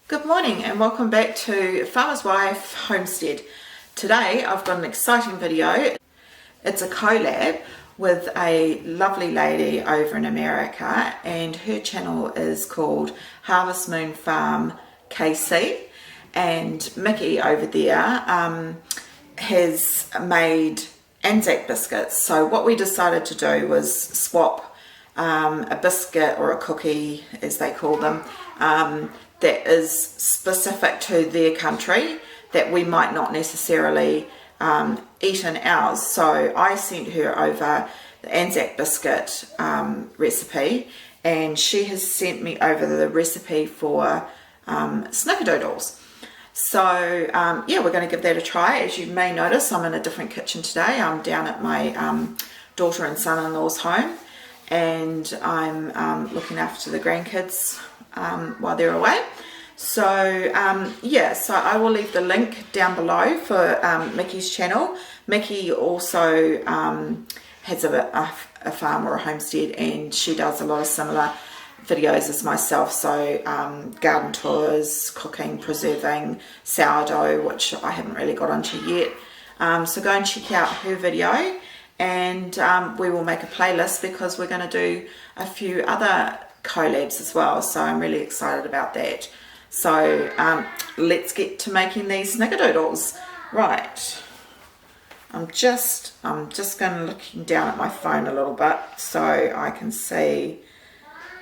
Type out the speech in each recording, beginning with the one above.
Good morning and welcome back to Farmer's Wife Homestead. Today I've got an exciting video. It's a collab with a lovely lady over in America, and her channel is called Harvest Moon Farm KC, and Mickey over there has made Anzac biscuits. So what we decided to do was swap a biscuit or a cookie, as they call them, that is specific to their country that we might not necessarily eat in ours. So I sent her over the Anzac biscuit recipe, and she has sent me over the recipe for Snickerdoodles. So yeah, we're going to give that a try. As you may notice, I'm in a different kitchen today. I'm down at my daughter and son-in-law's home, and I'm looking after the grandkids while they're away. So yeah, so I will leave the link down below for Mickey's channel. Mickey also has a farm or a homestead, and she does a lot of similar videos as myself. So garden tours, cooking, preserving, sourdough, which I haven't really got onto yet. So go and check out her video, and we will make a playlist because we're going to do a few other collabs as well. So I'm really excited about that. So let's get to making these snickerdoodles. Right, I'm just going to looking down at my phone a little bit so I can see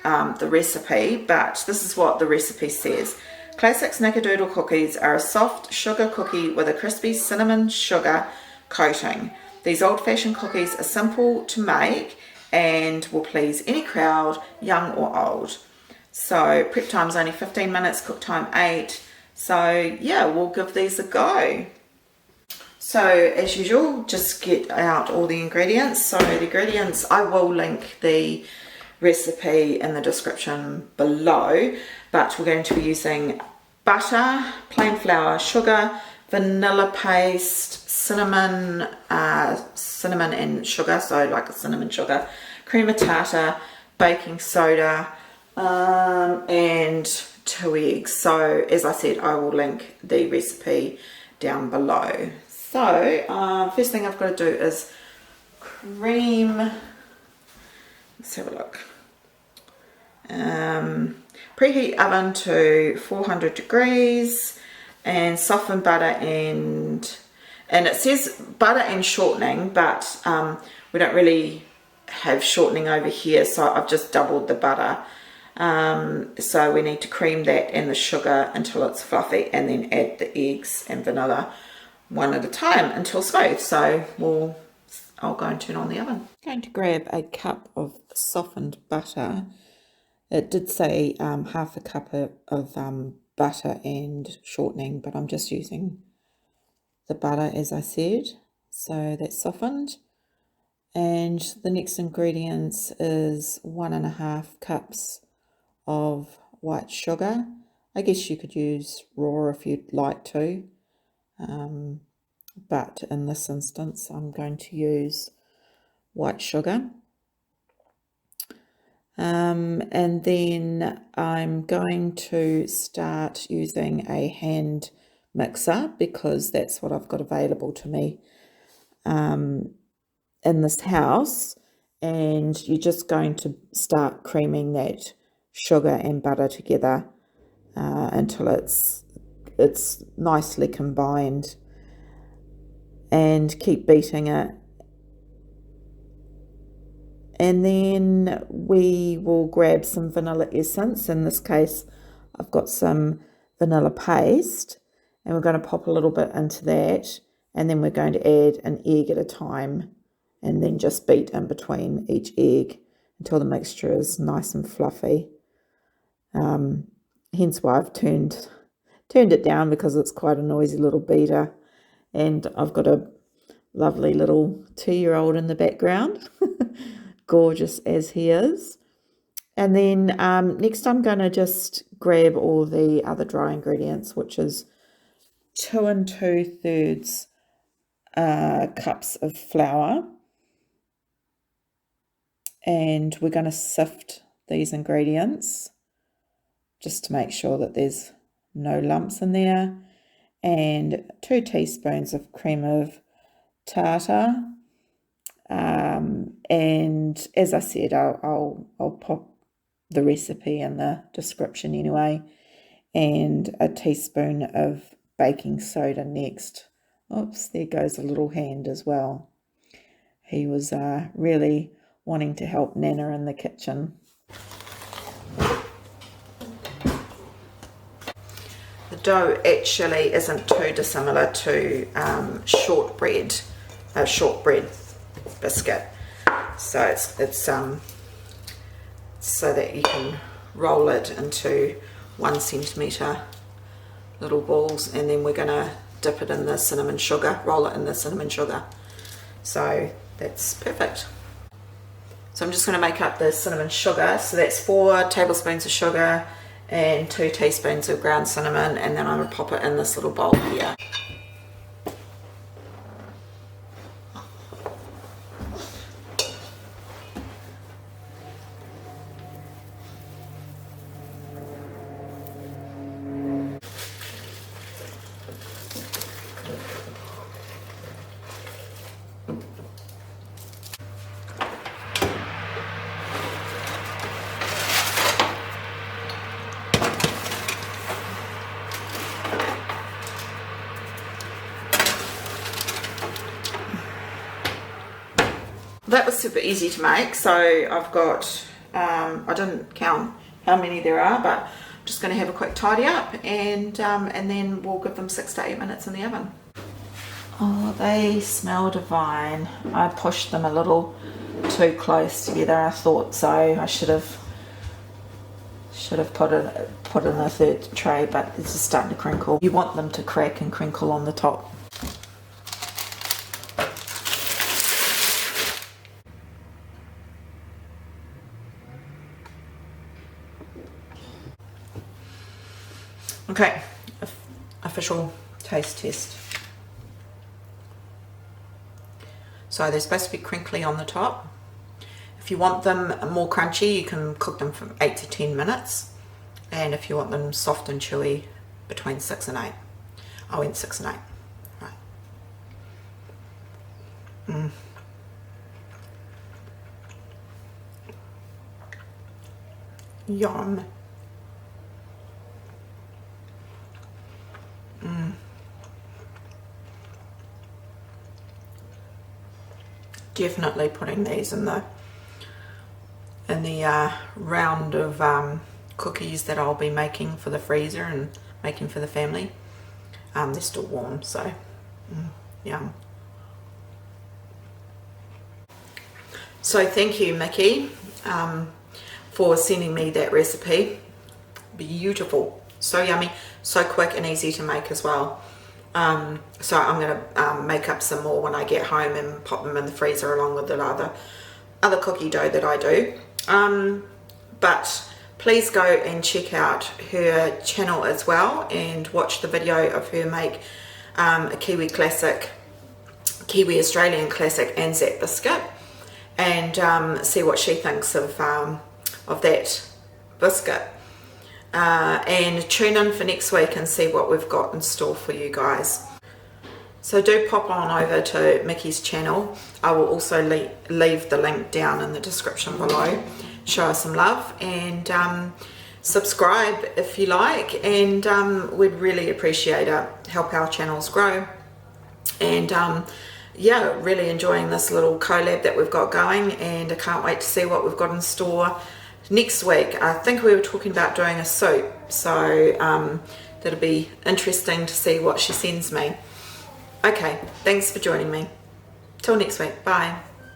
the recipe, but this is what the recipe says. Classic snickerdoodle cookies are a soft sugar cookie with a crispy cinnamon sugar coating. These old-fashioned cookies are simple to make and will please any crowd, young or old. So prep time is only 15 minutes, cook time 8. So yeah, we'll give these a go. So as usual, just get out all the ingredients. So the ingredients, I will link the recipe in the description below, but we're going to be using butter, plain flour, sugar, vanilla paste, cinnamon and sugar, so like a cinnamon sugar, cream of tartar, baking soda, and 2 eggs. So as I said, I will link the recipe down below. So first thing I've got to do is cream. Let's have a look. Preheat oven to 400 degrees and soften butter and it says butter and shortening, but we don't really have shortening over here, so I've just doubled the butter. So we need to cream that and the sugar until it's fluffy, and then add the eggs and vanilla one at a time until smooth. So I'll go and turn on the oven. I'm going to grab a cup of softened butter. It did say half a cup of butter and shortening, but I'm just using the butter as I said. So that's softened. And the next ingredients is 1.5 cups of white sugar. I guess you could use raw if you'd like to, but in this instance I'm going to use white sugar. And then I'm going to start using a hand mixer because that's what I've got available to me in this house, and you're just going to start creaming that sugar and butter together until it's nicely combined, and keep beating it. And then we will grab some vanilla essence. In this case, I've got some vanilla paste, and we're going to pop a little bit into that, and then we're going to add an egg at a time, and then just beat in between each egg until the mixture is nice and fluffy. Hence why I've turned it down, because it's quite a noisy little beater, and I've got a lovely little 2-year-old in the background. Gorgeous as he is. And then next I'm going to just grab all the other dry ingredients, which is 2 2/3 cups of flour, and we're going to sift these ingredients just to make sure that there's no lumps in there, and 2 teaspoons of cream of tartar. And as I said, I'll pop the recipe in the description anyway, and a teaspoon of baking soda next. Oops, there goes a little hand as well. He was really wanting to help Nana in the kitchen. The dough actually isn't too dissimilar to shortbread biscuit. So it's so that you can roll it into 1 centimetre little balls, and then we're going to dip it in the cinnamon sugar, roll it in the cinnamon sugar. So that's perfect. So I'm just going to make up the cinnamon sugar. So that's 4 tablespoons of sugar and 2 teaspoons of ground cinnamon, and then I'm going to pop it in this little bowl here. That was super easy to make, so I've got, I didn't count how many there are, but I'm just going to have a quick tidy up, and then we'll give them 6 to 8 minutes in the oven. Oh, they smell divine. I pushed them a little too close together, I thought, so I should have put in a third tray, but it's just starting to crinkle. You want them to crack and crinkle on the top. Okay, official taste test. So they're supposed to be crinkly on the top. If you want them more crunchy, you can cook them for 8 to 10 minutes. And if you want them soft and chewy, between 6 and 8. I went 6 and 8. Right. Yum. Definitely putting these in the round of cookies that I'll be making for the freezer and making for the family. They're still warm, so yum. So thank you, Mickey, for sending me that recipe. Beautiful, so yummy, so quick and easy to make as well. So I'm going to make up some more when I get home and pop them in the freezer along with the other cookie dough that I do. But please go and check out her channel as well and watch the video of her make a Kiwi Australian classic Anzac biscuit, and see what she thinks of that biscuit. And tune in for next week and see what we've got in store for you guys. So do pop on over to Mickey's channel. I will also leave the link down in the description below. Show us some love, and subscribe if you like, and we'd really appreciate it. Help our channels grow. And yeah, really enjoying this little collab that we've got going, and I can't wait to see what we've got in store next week. I think we were talking about doing a soup, so that'll be interesting to see what she sends me. Okay, thanks for joining me. Till next week, bye.